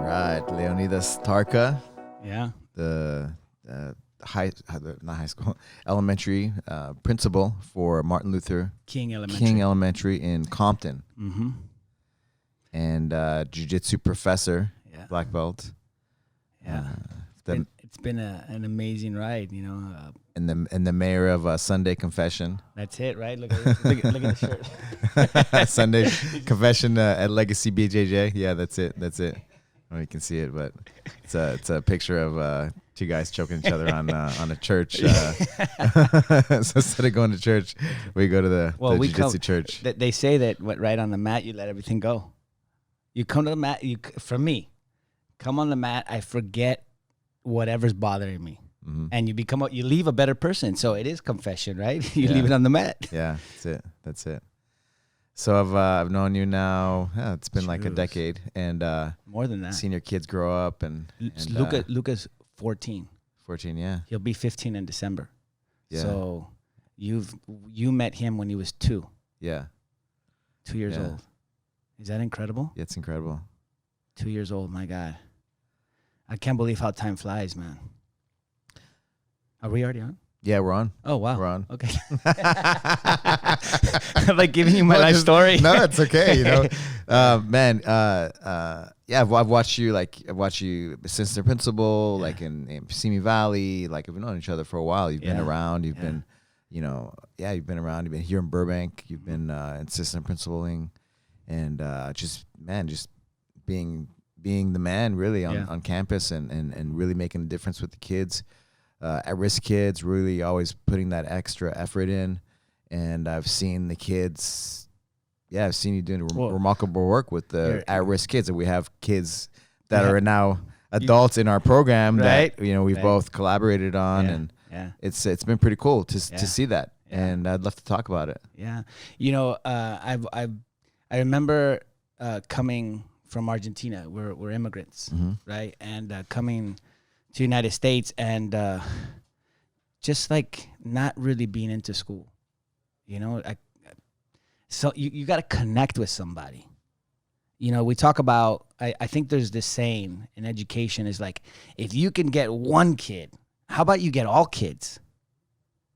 right, Leonidas Tarca, Yeah. the elementary principal for Martin Luther King Elementary. King Elementary in Compton, Mm-hmm. and Jiu-Jitsu professor, Yeah. Black Belt. Yeah. It's been an amazing ride, you know. And the mayor of Sunday Confession. That's it, right? Look at the shirt. Sunday Confession at Legacy BJJ. Yeah, that's it. Oh, you can see it, but it's a picture of two guys choking each other on a church. So instead of going to church, we go to the jiu-jitsu church. They say that right on the mat, you let everything go. You come to the mat. For me, come on the mat. I forget whatever's bothering me. Mm-hmm. And you leave a better person. So it is confession, right? You leave it on the mat. Yeah, that's it. So I've known you now. Yeah, it's been like a decade, and more than that. Seen your kids grow up, and Luca's 14. 14, yeah. He'll be 15 in December. Yeah. So you met him when he was 2. Yeah. 2 years old. Is that incredible? Yeah, it's incredible. 2 years old, my God. I can't believe how time flies, man. Are we already on? Yeah, we're on. Oh, wow. We're on. Okay. I'm like giving you my life story. No, it's okay. You know, man. Yeah, I've watched you since the principal, like in Simi Valley. Like we've known each other for a while. You've been around. You've been, you've been around. You've been here in Burbank. You've been assistant principaling, and just being the man really on campus and really making a difference with the kids. At-risk kids, really always putting that extra effort in. And I've seen the kids, I've seen you doing remarkable work with the at-risk kids. And we have kids that are now adults in our program that, we've both collaborated on. And it's been pretty cool to see that. Yeah. And I'd love to talk about it. Yeah. I remember coming from Argentina. We're immigrants, right? And coming to United States and just like not really being into school, so you got to connect with somebody. We talk about, I think there's this saying in education is like, if you can get one kid, how about you get all kids,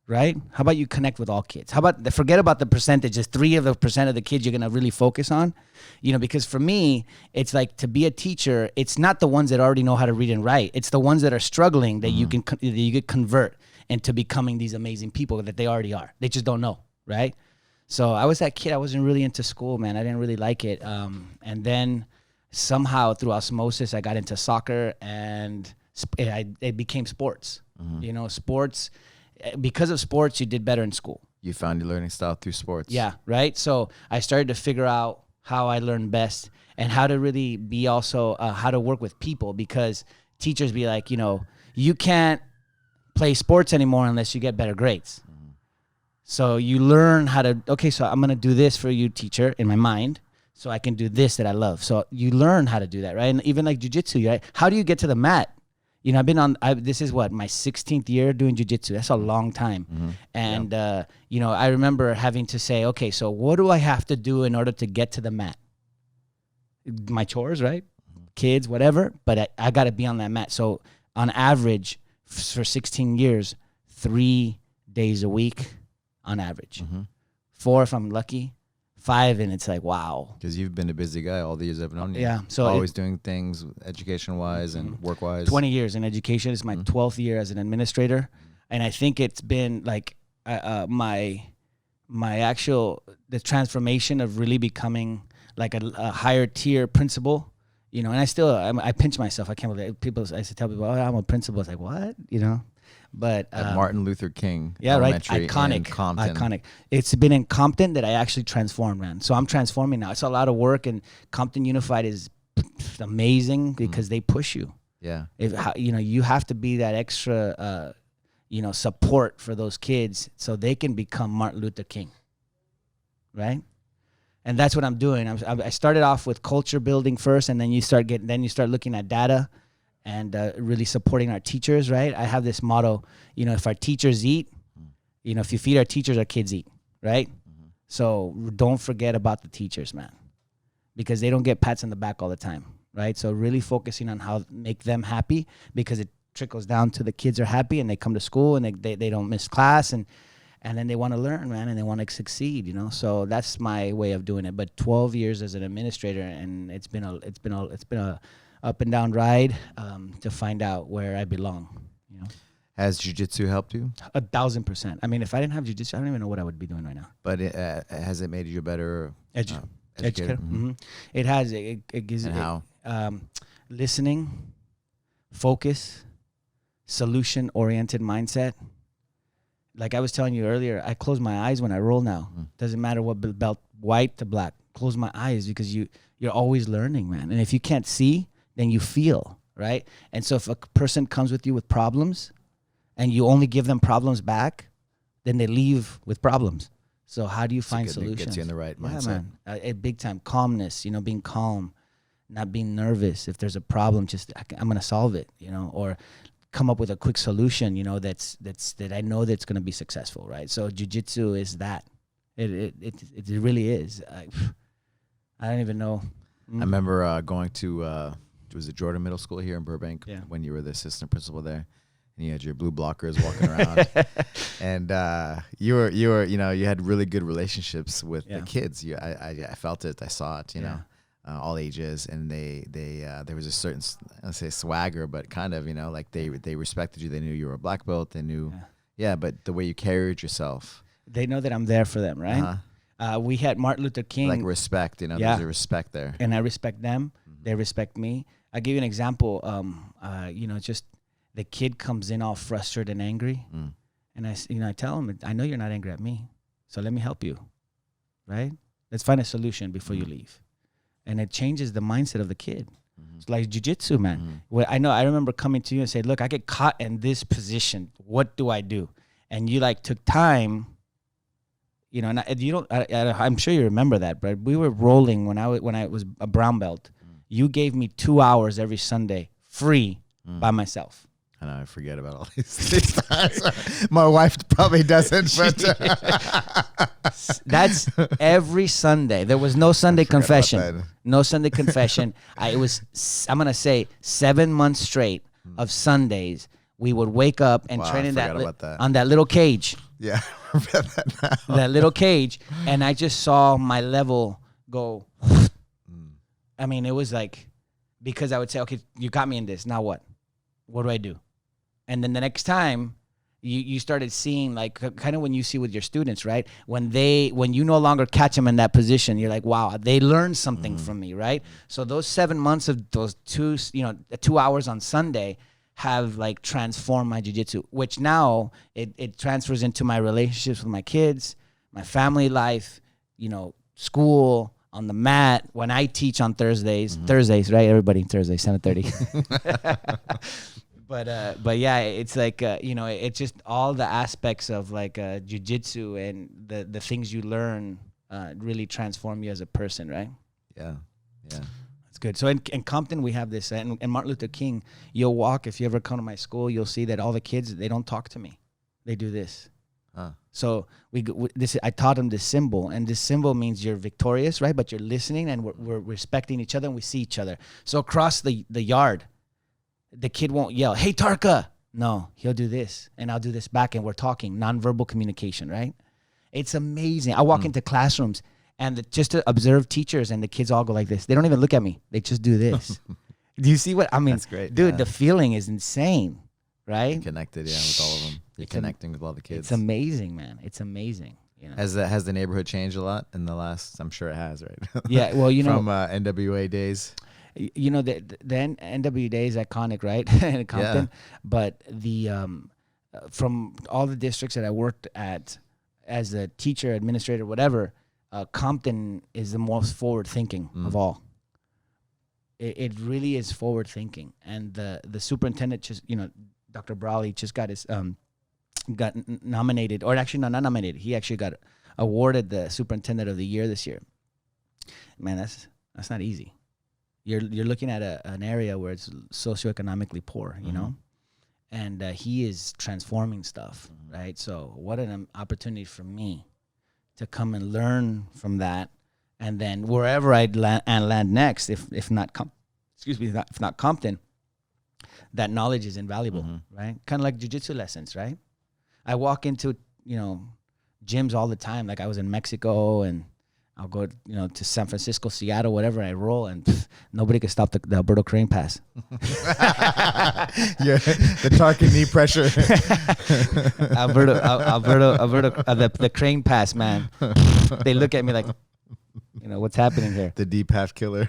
right? How about you connect with all kids? How about forget about the percentages, 3% of the kids you're going to really focus on, because for me, it's like to be a teacher, it's not the ones that already know how to read and write. It's the ones that are struggling that you can convert into becoming these amazing people that they already are. They just don't know, right? So I was that kid. I wasn't really into school, man. I didn't really like it. And then somehow through osmosis, I got into soccer and it became sports. Sports. Because of sports, you did better in school. You found your learning style through sports. Yeah, right? So I started to figure out how I learned best and how to really be also how to work with people, because teachers be like, you can't play sports anymore unless you get better grades. So you learn how to, so I'm going to do this for you, teacher, in my mind, so I can do this that I love. So you learn how to do that, right? And even like jiu-jitsu, right? How do you get to the mat? This is my 16th year doing jiu-jitsu. That's a long time. And, I remember having to say, okay, so what do I have to do in order to get to the mat? My chores, right? Kids, whatever. But I got to be on that mat. So on average, for 16 years, 3 days a week on average. 4 if I'm lucky. 5 and it's like, wow. Because you've been a busy guy all the years I've known you. Yeah. So always doing things education-wise and work-wise. 20 years in education. It's my 12th year as an administrator. And I think it's been like the transformation of really becoming like a higher tier principal, and I pinch myself. I can't believe I used to tell people, I'm a principal. It's like, what? But at Martin Luther King, right, iconic. It's been in Compton that I actually transformed, man. So I'm transforming now. It's a lot of work, and Compton Unified is amazing because they push you. Yeah, you have to be that extra, support for those kids so they can become Martin Luther King, right? And that's what I'm doing. I started off with culture building first, and then you start looking at data. And really supporting our teachers, right? I have this motto, if our teachers eat, if you feed our teachers, our kids eat, right? So don't forget about the teachers, man, because they don't get pats on the back all the time. right? So really focusing on how make them happy, because it trickles down to the kids are happy and they come to school and they don't miss class, and then they want to learn, man, and they want to succeed, So that's my way of doing it. But 12 years as an administrator, and it's been a up and down ride to find out where I belong. Has jiu-jitsu helped you? 1,000%. I mean, if I didn't have jiu-jitsu, I don't even know what I would be doing right now. But has it made you a better educator? Mm-hmm. It has. It gives. And how? Listening, focus, solution-oriented mindset. Like I was telling you earlier, I close my eyes when I roll now. Doesn't matter what belt, white to black. Close my eyes, because you're always learning, man. And if you can't see, then you feel, right? And so if a person comes with you with problems and you only give them problems back, then they leave with problems. So how do you find solutions? It gets you in the right mindset. Man. Big time. Calmness, being calm, not being nervous. If there's a problem, just I'm going to solve it, or come up with a quick solution, that I know that's going to be successful, right? So jiu-jitsu is that. It really is. I don't even know. I remember going to was it Jordan Middle School here in Burbank when you were the assistant principal there, and you had your blue blockers walking around, and you had really good relationships with the kids. I felt it, I saw it, all ages, and they there was a certain, let's say, swagger, but kind of like they respected you. They knew you were a black belt. They knew, but the way you carried yourself, they know that I'm there for them, right? We had Martin Luther King. Like respect, there's a respect there. And I respect them. They respect me. I'll give you an example. Just the kid comes in all frustrated and angry. And I tell him, I know you're not angry at me, so let me help you, right? Let's find a solution before you leave. And it changes the mindset of the kid. It's like jiu-jitsu, man. Well, I remember coming to you and said, look, I get caught in this position. What do I do? And you took time. And I'm sure you remember that, but we were rolling when I was a brown belt. You gave me 2 hours every Sunday, free, by myself. I know, I forget about all these times. My wife probably doesn't, but that's every Sunday. There was no Sunday confession. No Sunday confession. I'm going to say 7 months straight of Sundays, we would wake up and train in on that little cage. Yeah, I remember that now. That little cage, and I just saw my level go. I mean, it was like, because I would say, okay, you got me in this. Now what? What do I do? And then the next time, you started seeing, like, kind of when you see with your students, right? When you no longer catch them in that position, you're like, wow, they learned something from me, right? So those 7 months of those 2 hours on Sunday have transformed my jiu-jitsu, which now it transfers into my relationships with my kids, my family life, school, on the mat, when I teach on Thursdays, right? Everybody, Thursday, 7:30. But yeah, it's like, it's just all the aspects of jiu-jitsu and the things you learn really transform you as a person, right? Yeah. It's good. So in Compton, we have this, and Martin Luther King, you'll walk, if you ever come to my school, you'll see that all the kids, they don't talk to me. They do this. So I taught them this symbol, and this symbol means you're victorious, right? But you're listening, and we're respecting each other, and we see each other. So across the yard, the kid won't yell, "Hey, Tarca!" No, he'll do this, and I'll do this back, and we're talking nonverbal communication, right? It's amazing. I walk into classrooms, and just to observe teachers, and the kids all go like this. They don't even look at me. They just do this. Do you see what I mean? That's great, dude. The feeling is insane. Right? Connected, with all of them. You're connecting with all the kids. It's amazing, man. It's amazing. Has the neighborhood changed a lot in the last? I'm sure it has, right? Yeah. Well, from NWA days. The NWA days iconic, right? In Compton, but the from all the districts that I worked at as a teacher, administrator, whatever, Compton is the most forward thinking of all. It really is forward thinking, and the superintendent just Dr. Brawley just got nominated, or actually not nominated. He actually got awarded the Superintendent of the Year this year. Man, that's not easy. You're looking at an area where it's socioeconomically poor, and he is transforming stuff, right? So what an opportunity for me to come and learn from that, and then wherever I'd land next, if not if not Compton, that knowledge is invaluable, right? Kind of like jiu-jitsu lessons, right? I walk into, gyms all the time. Like I was in Mexico and I'll go, to San Francisco, Seattle, whatever. I roll and nobody can stop the Alberto crane pass. Yeah, the Tarca knee pressure. Alberto, the crane pass, man. They look at me like, what's happening here? The deep half killer.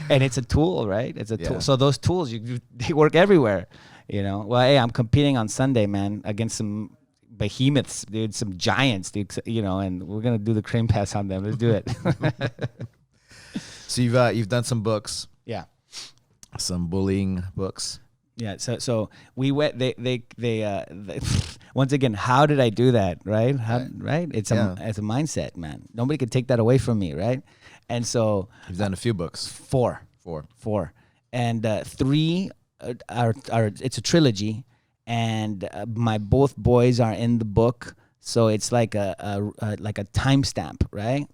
And it's a tool, right? It's a tool. So those tools, they work everywhere, Well, hey, I'm competing on Sunday, man, against some behemoths, dude, some giants, dude, and we're going to do the crane pass on them. Let's do it. So you've done some books. Yeah. Some bullying books. Yeah, so we went. They once again, how did I do that? Right, right. It's a mindset, man. Nobody could take that away from me, right? And so you've done a few books. Four, and three are it's a trilogy, and my both boys are in the book, so it's like a timestamp, right?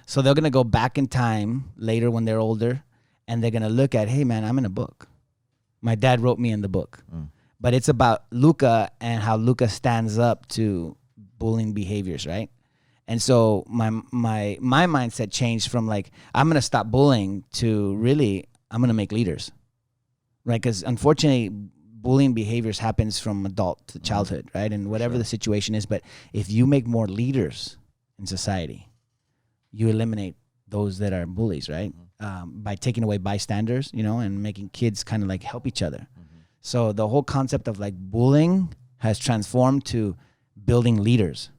So they're gonna go back in time later when they're older, and they're gonna look at, hey, man, I'm in a book. My dad wrote me in the book, but it's about Luca and how Luca stands up to bullying behaviors, right? And so my mindset changed from like, I'm going to stop bullying to really, I'm going to make leaders, right? Because unfortunately, bullying behaviors happens from adult to childhood, right? And whatever the situation is, but if you make more leaders in society, you eliminate those that are bullies, right? By taking away bystanders, and making kids kind of like help each other. So the whole concept of like bullying has transformed to building leaders,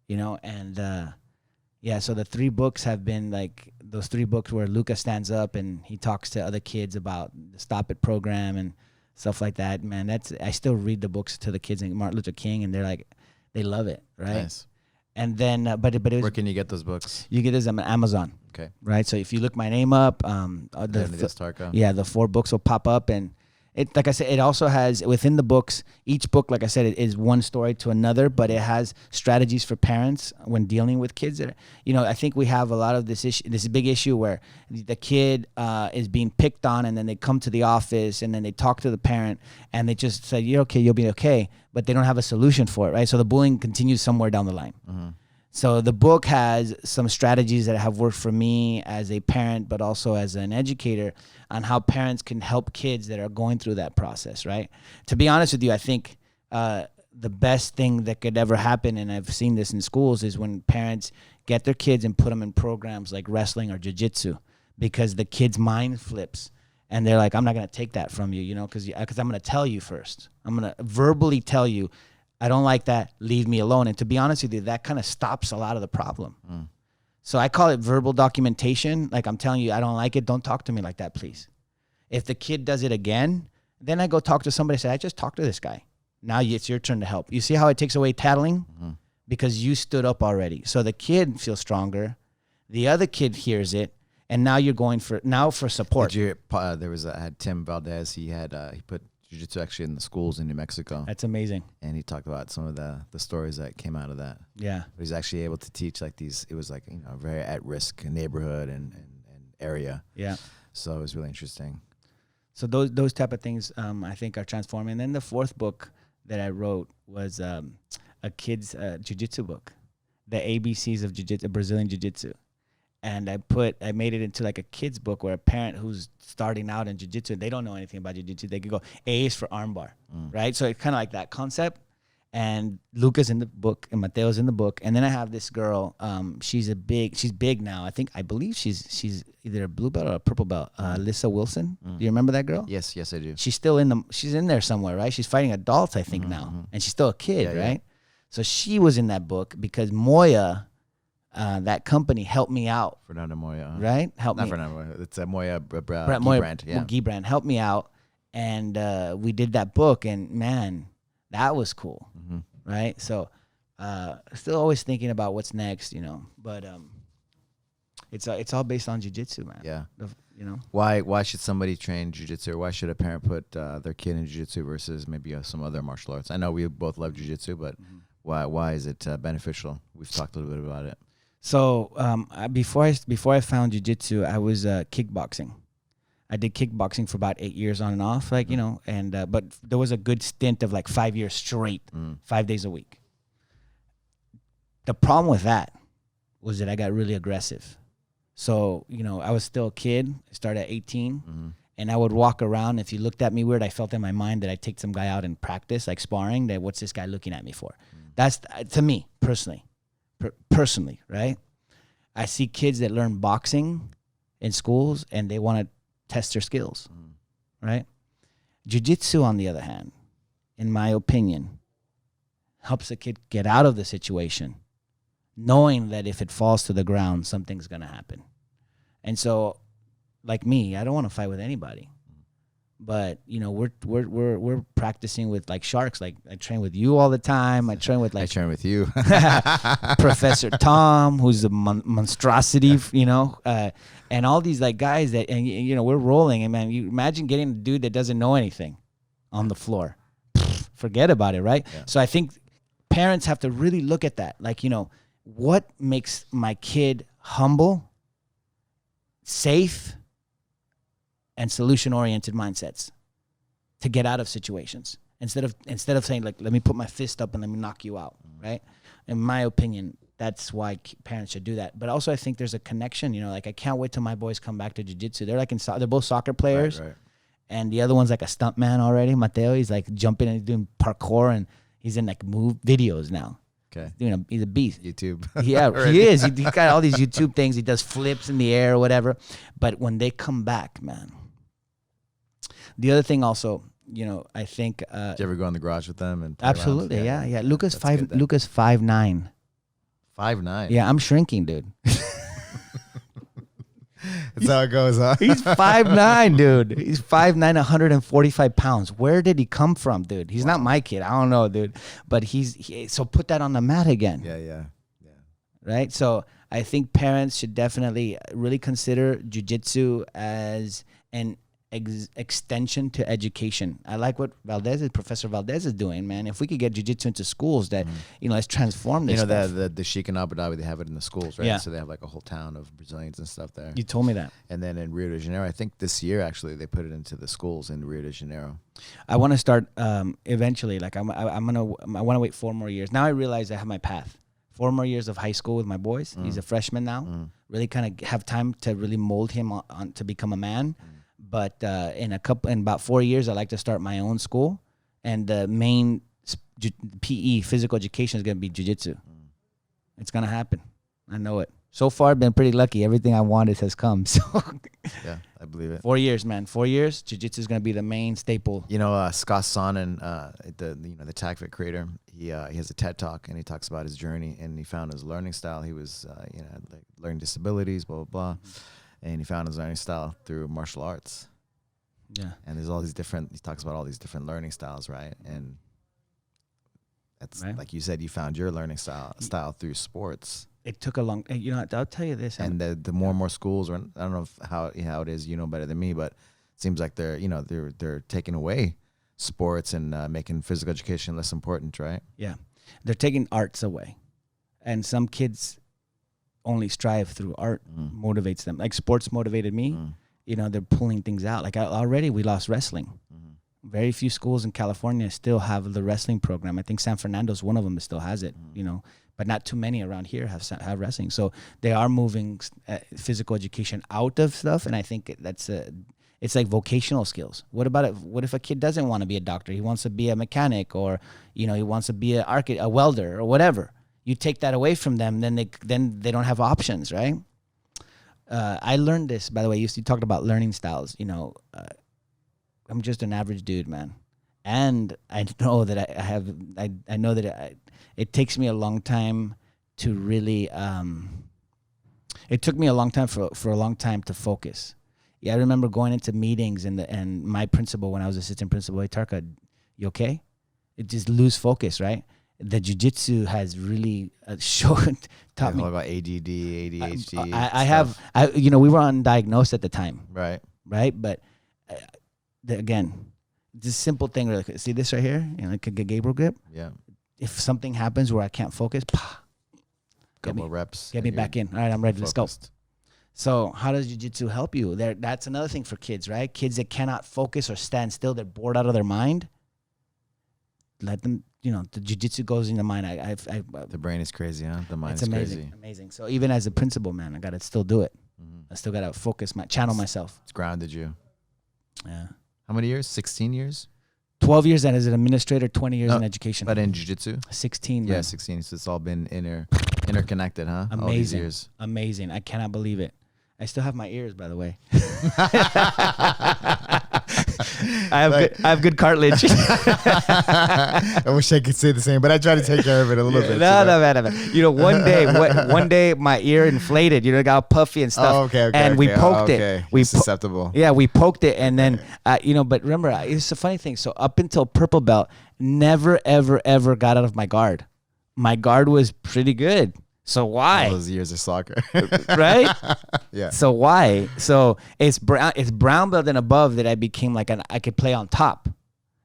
and so the three books have been like those three books where Luca stands up and he talks to other kids about the Stop It program and stuff like that. Man, I still read the books to the kids and Martin Luther King, and they're like, they love it, right? Nice. And then, but it was, where can you get those books? You get this on Amazon. Okay. Right. So if you look my name up, Leonidas Tarca. Yeah, the 4 books will pop up, and it, like I said, it also has within the books. Each book, like I said, it is one story to another, but it has strategies for parents when dealing with kids. That, I think we have a lot of this issue, this big issue where the kid is being picked on, and then they come to the office, and then they talk to the parent, and they just say, "You're okay, you'll be okay," but they don't have a solution for it, right? So the bullying continues somewhere down the line. So the book has some strategies that have worked for me as a parent, but also as an educator, on how parents can help kids that are going through that process, right? To be honest with you, I think the best thing that could ever happen, and I've seen this in schools, is when parents get their kids and put them in programs like wrestling or jiu-jitsu, because the kid's mind flips. And they're like, I'm not going to take that from you, because I'm going to tell you first. I'm going to verbally tell you, I don't like that, leave me alone. And to be honest with you, that kind of stops a lot of the problem. So I call it verbal documentation. Like, I'm telling you, I don't like it. Don't talk to me like that, please. If the kid does it again, then I go talk to somebody and say, I just talked to this guy. Now it's your turn to help. You see how it takes away tattling? Because you stood up already. So the kid feels stronger. The other kid hears it. And now you're going for support. Did you, I had Tim Valdez. He put Jiu-Jitsu actually in the schools in New Mexico. That's amazing. And he talked about some of the stories that came out of that. Yeah. But he's actually able to teach like these, it was like, a very at-risk neighborhood and area. Yeah. So it was really interesting. So those type of things I think are transforming. And then the 4th book that I wrote was a kid's jiu-jitsu book, the ABCs of jiu-jitsu, Brazilian jiu-jitsu. And I made it into like a kid's book where a parent who's starting out in jiu-jitsu, they don't know anything about jiu-jitsu, they could go, A is for armbar, right? So it's kind of like that concept. And Luca's in the book and Mateo's in the book. And then I have this girl, she's big now. I believe she's either a blue belt or a purple belt, Alyssa Wilson. Do you remember that girl? Yes, I do. She's still she's in there somewhere, right? She's fighting adults, I think now. And she's still a kid, right? Yeah. So she was in that book because Moya, that company, helped me out. Fernando Moya. Right? Not Fernando Moya. It's a Moya brand. Yeah. Guy brand helped me out. And we did that book. And, man, that was cool. Right? So still always thinking about what's next, But it's all based on jiu-jitsu, man. Yeah. Why should somebody train jiu-jitsu, or why should a parent put their kid in jiu-jitsu versus maybe some other martial arts? I know we both love jiu-jitsu, but why is it beneficial? We've talked a little bit about it. So before I found jiu-jitsu, I was kickboxing. I did kickboxing for about 8 years on and off, like, you know, and but there was a good stint of like 5 years straight, 5 days a week. The problem with that was that I got really aggressive. So, you know, I was still a kid. I started at 18, and I would walk around. If you looked at me weird, I felt in my mind that I'd take some guy out and practice, like sparring, that what's this guy looking at me for? That's, to me, personally, right? I see kids that learn boxing in schools, and they want to test their skills, right? Jiu-Jitsu, on the other hand, in my opinion, helps a kid get out of the situation, knowing that if it falls to the ground, something's going to happen. And so, like me, I don't want to fight with anybody. But, you know, we're practicing with like sharks. Like, I train with you all the time. I train with you. Professor Tom, who's a monstrosity, you know, and all these like guys that, and you know, we're rolling. And man, you imagine getting a dude that doesn't know anything on the floor. Forget about it, right? Yeah. So I think parents have to really look at that. Like, you know, what makes my kid humble, safe, and solution-oriented mindsets to get out of situations instead of saying, like, let me put my fist up and let me knock you out, right? In my opinion, that's why parents should do that. But also, I think there's a connection. You know, like, I can't wait till my boys come back to jiu-jitsu. They're like they're both soccer players, right. And the other one's like a stunt man already. Mateo, he's like jumping and doing parkour, and he's in like move videos now. Okay, He's a beast. YouTube. Yeah, he is. He got all these YouTube things. He does flips in the air or whatever. But when they come back, man. The other thing also, you know, I think. Did you ever go in the garage with them and play absolutely, around? yeah. Lucas 5'9". 5'9". Yeah, I'm shrinking, dude. That's how it goes, huh? He's 5'9", dude. He's 5'9", 145 pounds. Where did he come from, dude? He's not my kid. I don't know, dude. But so put that on the mat again. Yeah. Right? So I think parents should definitely really consider jiu-jitsu as an extension to education. I like what Professor Valdez is doing, man. If we could get jiu-jitsu into schools, that you know, let's transform this. You know, stuff. the Sheik in Abu Dhabi, they have it in the schools, right? Yeah. So they have like a whole town of Brazilians and stuff there. You told me that. And then in Rio de Janeiro, I think this year actually they put it into the schools in Rio de Janeiro. I want to start eventually. Like I want to wait 4 more years. Now I realize I have my path. 4 more years of high school with my boys. He's a freshman now. Really kind of have time to really mold him on to become a man. But in about 4 years, I'd like to start my own school, and the main PE, physical education, is going to be jiu-jitsu. It's going to happen. I know it. So far, I've been pretty lucky. Everything I wanted has come. So yeah, I believe it. 4 years, man. 4 years, jiu-jitsu is going to be the main staple. You know, Scott Sonnen, the TACFIT creator, he has a TED Talk, and he talks about his journey, and he found his learning style. He was, like learning disabilities, blah, blah, blah. And he found his learning style through martial arts. Yeah. And there's all these different, he talks about all these different learning styles, right? And that's, right. Like you said, you found your learning style through sports. It took a long, you know, I'll tell you this. And the more and more schools, or I don't know how it is, you know better than me, but it seems like they're taking away sports and making physical education less important, right? Yeah. They're taking arts away. And some kids only strive through art, motivates them. Like sports motivated me. You know, they're pulling things out. Like already we lost wrestling. Very few schools in California still have the wrestling program. I think San Fernando's one of them that still has it, you know, but not too many around here have wrestling. So they are moving physical education out of stuff. And I think it's like vocational skills. What about it? What if a kid doesn't want to be a doctor? He wants to be a mechanic, or, you know, he wants to be a welder or whatever. You take that away from them, then they don't have options, right? I learned this, by the way. You talked about learning styles. You know, I'm just an average dude, man, and I know that I know that it takes me a long time to really. It took me a long time for a long time to focus. Yeah, I remember going into meetings and my principal, when I was assistant principal, hey, Tarca, you okay? It just lose focus, right? The jiu-jitsu has really taught me about ADD, ADHD. I have, we were undiagnosed at the time. Right. But again, this simple thing. Like, see this right here? You know, like a Gabriel grip. Yeah. If something happens where I can't focus, couple reps. Get me back in. All right, I'm ready. Focused. Let's go. So how does jiu-jitsu help you? That's another thing for kids, right? Kids that cannot focus or stand still, they're bored out of their mind. Let them, the jiu-jitsu goes in the mind. The brain is crazy, huh? The mind is amazing, crazy. amazing. So even as a principal, man, I got to still do it. I still got to focus, channel myself. It's grounded you. Yeah. How many years? 16 years? 12 years as an administrator, 20 years in education. But in jiu-jitsu? 16, man. Yeah, 16. So it's all been interconnected, huh? Amazing. All these years. Amazing. I cannot believe it. I still have my ears, by the way. I have good cartilage. I wish I could say the same, but I try to take care of it a little bit. No, man. One day my ear inflated. It got all puffy and stuff. Oh, okay. And we poked it. It's susceptible. Yeah, we poked it, and then but remember, it's a funny thing. So up until purple belt, never, ever, ever got out of my guard. My guard was pretty good. So why? All those years of soccer, right? Yeah. So why? So it's brown belt and above that I became like I could play on top,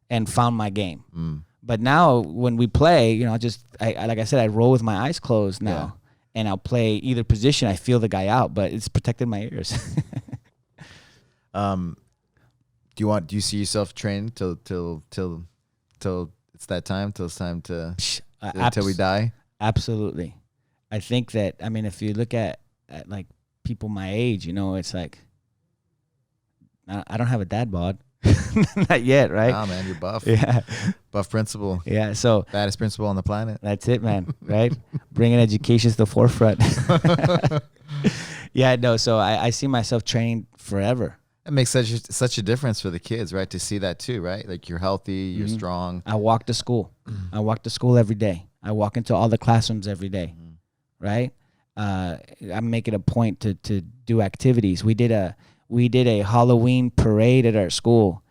and found my game. But now when we play, like I said, I roll with my eyes closed now, and I'll play either position. I feel the guy out, but it's protected my ears. Do you see yourself training till it's that time? Till it's time to until we die? Absolutely. I think that, if you look at like people my age, it's like, I don't have a dad bod. Not yet, right? Nah, man, you're buff. Yeah. Buff principal. Yeah, so. Baddest principal on the planet. That's it, man, right? Bringing education to the forefront. Yeah, no, so I see myself training forever. It makes such a difference for the kids, right? To see that too, right? Like you're healthy, you're strong. I walk to school. I walk to school every day. I walk into all the classrooms every day. Right? I'm making a point to do activities. We did a Halloween parade at our school,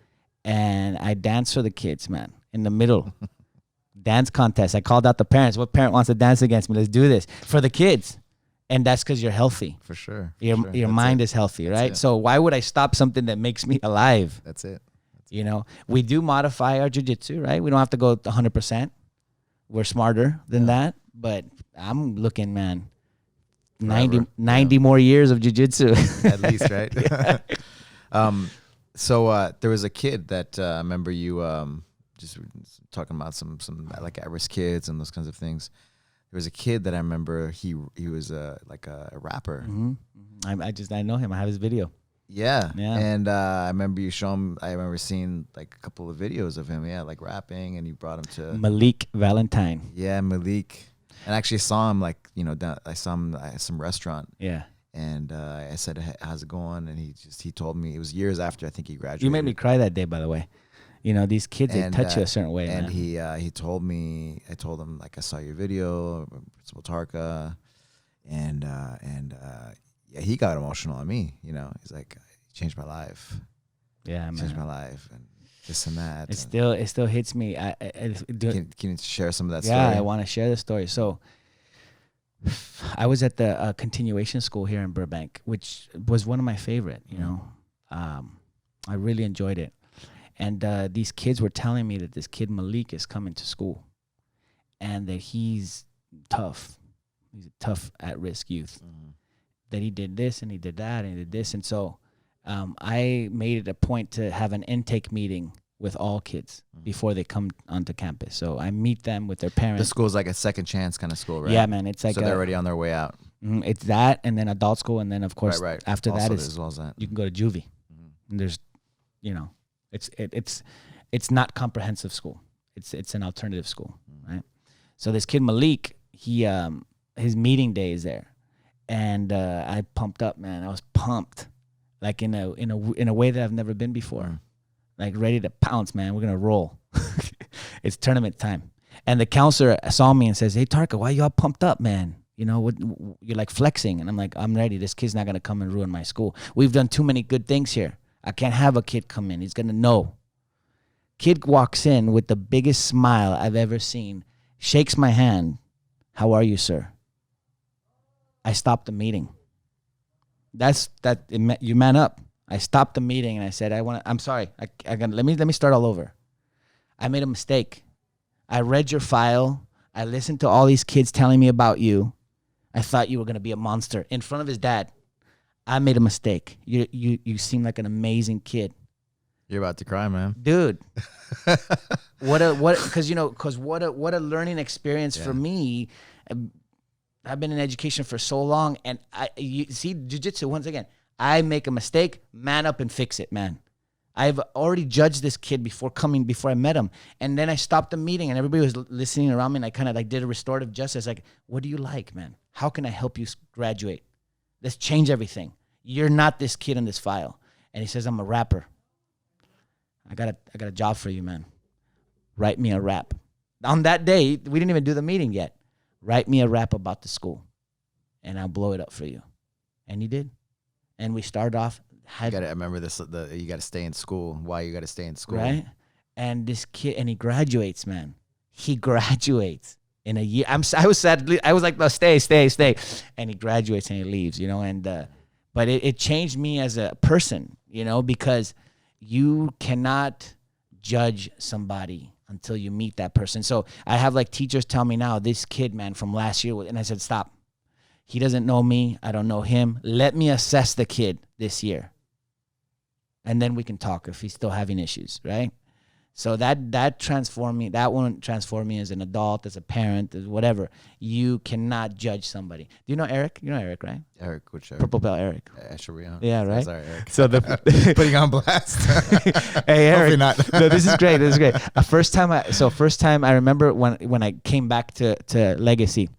and I danced for the kids, man, in the middle. Dance contest. I called out the parents. What parent wants to dance against me? Let's do this for the kids. And that's because you're healthy. For sure. Your mind is healthy, right? So why would I stop something that makes me alive? That's it. We do modify our jiu-jitsu, right? We don't have to go 100%. We're smarter than that. But I'm looking, man, 90 more years of jiu-jitsu. At least, right? So there was a kid that I remember you just talking about some like at-risk kids and those kinds of things. There was a kid that I remember he was like a rapper. I know him. I have his video. Yeah. And I remember you show him. I remember seeing like a couple of videos of him. Yeah, like rapping, and you brought him to Malik Valentine. Yeah, Malik. And I actually saw him I saw him at some restaurant. Yeah. And I said, "Hey, how's it going?" And he told me, it was years after I think he graduated. You made me cry that day, by the way. These kids, they touch you a certain way, and man. he told me, I told him, like, I saw your video, Principal Tarca, and he got emotional on me. He's like, "You changed my life." Yeah, man. Changed my life, and this and that. It still hits me. Can you share some of that story? Yeah, I want to share the story. So I was at the continuation school here in Burbank, which was one of my favorite, I really enjoyed it. And these kids were telling me that this kid Malik is coming to school and that he's tough. He's a tough at-risk youth. That he did this and he did that and he did this. And so I made it a point to have an intake meeting with all kids before they come onto campus. So I meet them with their parents. The school's like a second chance kind of school, right? Yeah, man. It's like so they're already on their way out. It's that, and then adult school, and then of course after also that is as well as that. You can go to juvie. And there's, it's not comprehensive school. It's an alternative school, right? So this kid Malik, he his meeting day is there, and I pumped up, man. I was pumped, like in a way that I've never been before. Like ready to pounce, man. We're gonna roll. It's tournament time. And the counselor saw me and says, "Hey, Tarca, why you all pumped up, man? You're like flexing." And I'm like, "I'm ready. This kid's not gonna come and ruin my school. We've done too many good things here. I can't have a kid come in. He's gonna know." Kid walks in with the biggest smile I've ever seen, shakes my hand. "How are you, sir?" I stopped the meeting. You man up. I stopped the meeting and I said, I'm sorry. Let me start all over. I made a mistake. I read your file. I listened to all these kids telling me about you. I thought you were going to be a monster in front of his dad. I made a mistake. You seem like an amazing kid. You're about to cry, man. Dude. what a learning experience for me. I've been in education for so long, and you see jiu-jitsu once again. I make a mistake, man up and fix it, man. I've already judged this kid before I met him. And then I stopped the meeting and everybody was listening around me, and I kind of like did a restorative justice. Like, what do you like, man? How can I help you graduate? Let's change everything. You're not this kid in this file. And he says, I'm a rapper. I got a job for you, man. Write me a rap. On that day, we didn't even do the meeting yet. Write me a rap about the school, and I'll blow it up for you. And he did. And we started off. I remember this. You got to stay in school. Why you got to stay in school? Right. And this kid, and he graduates, man. He graduates in a year. I was sad. I was like, no, stay. And he graduates and he leaves, you know. And but it changed me as a person, you know, because you cannot judge somebody until you meet that person. So I have like teachers tell me now, this kid, man, from last year, and I said, stop. He doesn't know me. I don't know him. Let me assess the kid this year. And then we can talk if he's still having issues, right? So that transformed me. That one transformed me as an adult, as a parent, as whatever. You cannot judge somebody. Do you know Eric? You know Eric, right? Eric, which Eric? Purple belt Eric. Yeah, right? Sorry, Eric. So putting on blast. Hey, Eric. Hopefully not. No, this is great. First time I remember when I came back to Legacy.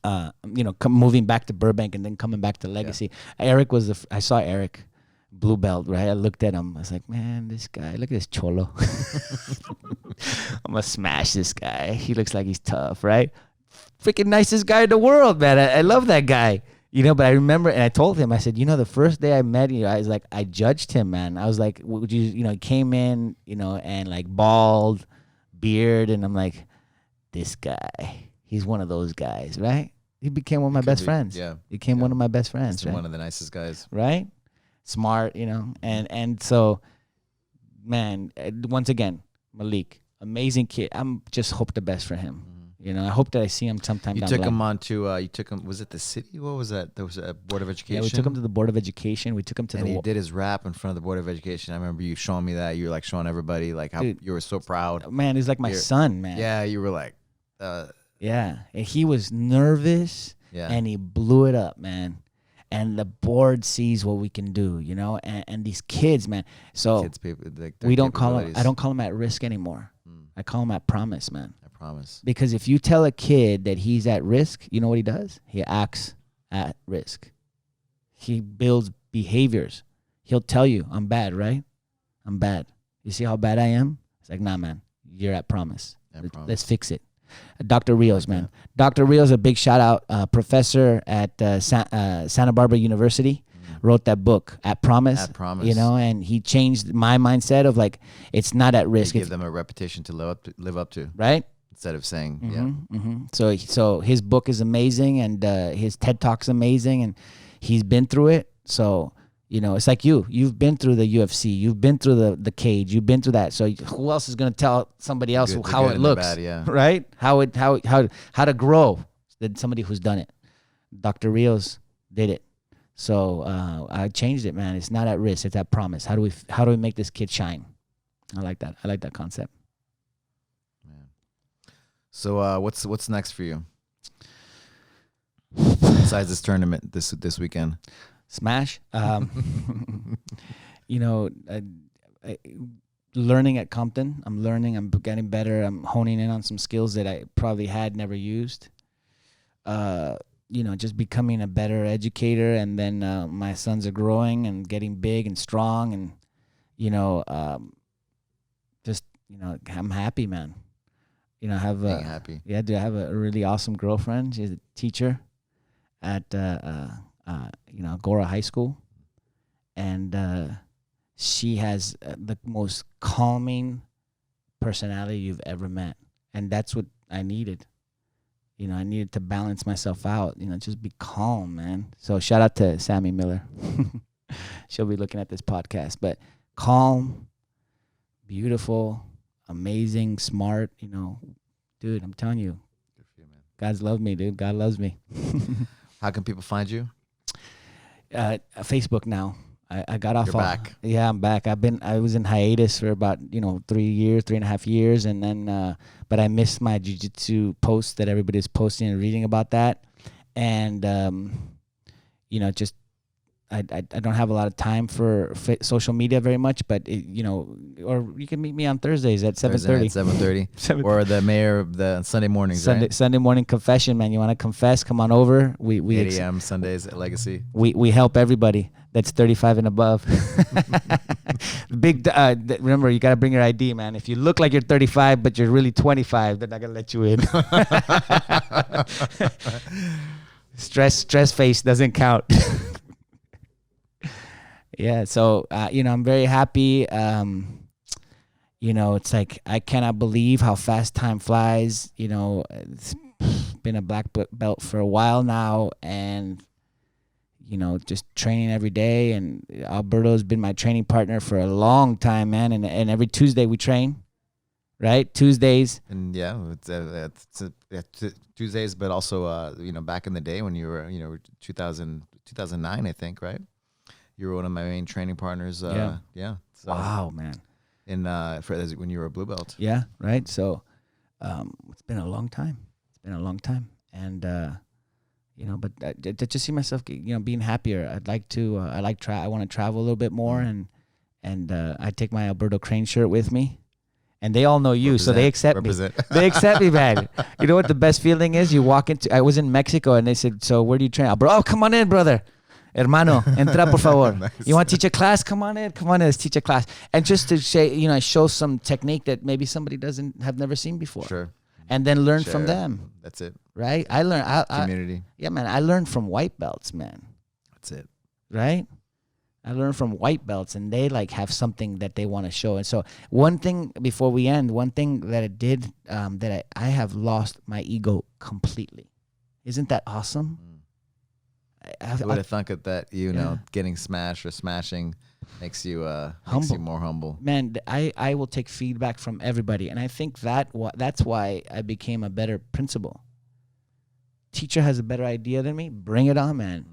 Moving back to Burbank and then coming back to Legacy. Yeah. Eric was I saw Eric, blue belt, right? I looked at him. I was like, man, this guy, look at this cholo. I'm going to smash this guy. He looks like he's tough, right? Freaking nicest guy in the world, man. I love that guy. You know, but I remember, and I told him, I said, the first day I met you, I was like, I judged him, man. I was like, would you, he came in, and like bald, beard, and I'm like, this guy. He's one of those guys, right? He became one of my best friends. Yeah. He became one of my best friends, right? One of the nicest guys. Right? Smart, and so, man, once again, Malik, amazing kid. I'm just hope the best for him. Mm-hmm. I hope that I see him sometime down the line. You took him, was it the city? What was that? There was a Board of Education? Yeah, we took him to the Board of Education. We took him to and he did his rap in front of the Board of Education. I remember you showing me that. You were like showing everybody like how you were so proud. Man, he's like my son, man. Yeah, you were like... yeah, and he was nervous, and he blew it up, man. And the board sees what we can do, and these kids, man. So I don't call them at risk anymore. I call them at promise, man. I promise. Because if you tell a kid that he's at risk, you know what he does? He acts at risk. He builds behaviors. He'll tell you, I'm bad, right? I'm bad. You see how bad I am? It's like, nah, man, you're at promise. Let's fix it. Dr. Rios, man. Dr. Rios, a big shout out. Professor at Santa Barbara University, wrote that book, At Promise. At Promise. And he changed my mindset of like, it's not at risk. Give them a reputation to live up to. Right? Instead of saying, So his book is amazing, and his TED Talk's amazing, and he's been through it. So, it's like you've been through the UFC, you've been through the cage, you've been through that. So who else is going to tell somebody else how it looks, right? How to grow than somebody who's done it. Dr. Rios did it. So I changed it, man. It's not at risk, it's at promise. How do we make this kid shine? I like that. I like that concept. Man. So what's next for you? Besides this tournament this weekend? Smash. Learning at Compton. I'm learning. I'm getting better. I'm honing in on some skills that I probably had never used. Just becoming a better educator. And then my sons are growing and getting big and strong. And, I'm happy, man. I have happy. Yeah, dude, I have a really awesome girlfriend. She's a teacher at Agora High School, and she has the most calming personality you've ever met, and that's what I needed. I needed to balance myself out. Just be calm, man. So shout out to Sammy Miller. She'll be looking at this podcast, but calm, beautiful, amazing, smart. Dude, I'm telling you, God's love me, dude. God loves me. How can people find you? Facebook now. I got off. You're back. Yeah, I'm back. I was in hiatus for about 3.5 years, and then but I missed my jiu-jitsu posts that everybody's posting and reading about that, and just I don't have a lot of time for social media very much, but or you can meet me on Thursdays at 7:30. 7:30. Or the mayor of the Sunday mornings, right? Sunday morning confession, man. You want to confess? Come on over. We 8 a.m. Sundays at Legacy. We help everybody that's 35 and above. Remember, you got to bring your ID, man. If you look like you're 35 but you're really 25, they're not gonna let you in. Stress face doesn't count. Yeah, so I'm very happy. It's like I cannot believe how fast time flies. It's been a black belt for a while now, and just training every day. And Alberto's been my training partner for a long time, man. And every Tuesday we train, right? Tuesdays. And yeah, it's Tuesdays, but also back in the day when you were 2009, I think, right? You were one of my main training partners. Yeah. So, wow, man. When you were a blue belt. Yeah. Right. So, it's been a long time. And, but I just see myself, being happier. I want to travel a little bit more, and I take my Alberto Crane shirt with me, and they all know you, so they accept me. They accept me, man. You know what the best feeling is? You walk into. I was in Mexico, and they said, "So where do you train?" Alberto, oh, come on in, brother. Hermano, entra por favor. Nice. You want to teach a class? Come on in, let's teach a class. And just to say, I show some technique that maybe somebody have never seen before. Sure. And then learn from them. That's it. Right? I learn. Community. Yeah, man. I learned from white belts, man. That's it. Right? I learned from white belts, and they have something that they want to show. And so one thing before we end, one thing that it did, that I have lost my ego completely. Isn't that awesome? I would have thunk that getting smashed or smashing makes you more humble. Man, I will take feedback from everybody, and I think that's why I became a better principal. Teacher has a better idea than me, bring it on, man.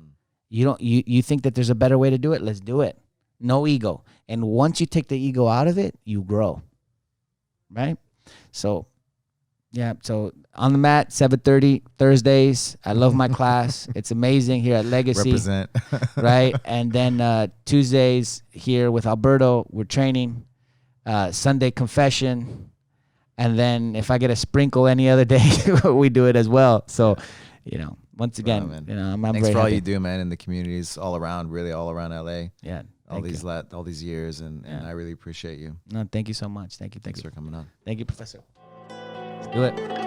You think that there's a better way to do it? Let's do it. No ego. And once you take the ego out of it, you grow. Right? So yeah, so on the mat, 7:30 Thursdays. I love my class. It's amazing here at Legacy. Represent. Right? And then Tuesdays here with Alberto, we're training. Sunday confession. And then if I get a sprinkle any other day, we do it as well. So, once again, I'm Thanks very for all happy. you do, man, in the communities all around LA. Yeah. All these years, and I really appreciate you. No, thank you so much. Thank you. Thanks for coming on. Thank you, Professor. Let's do it.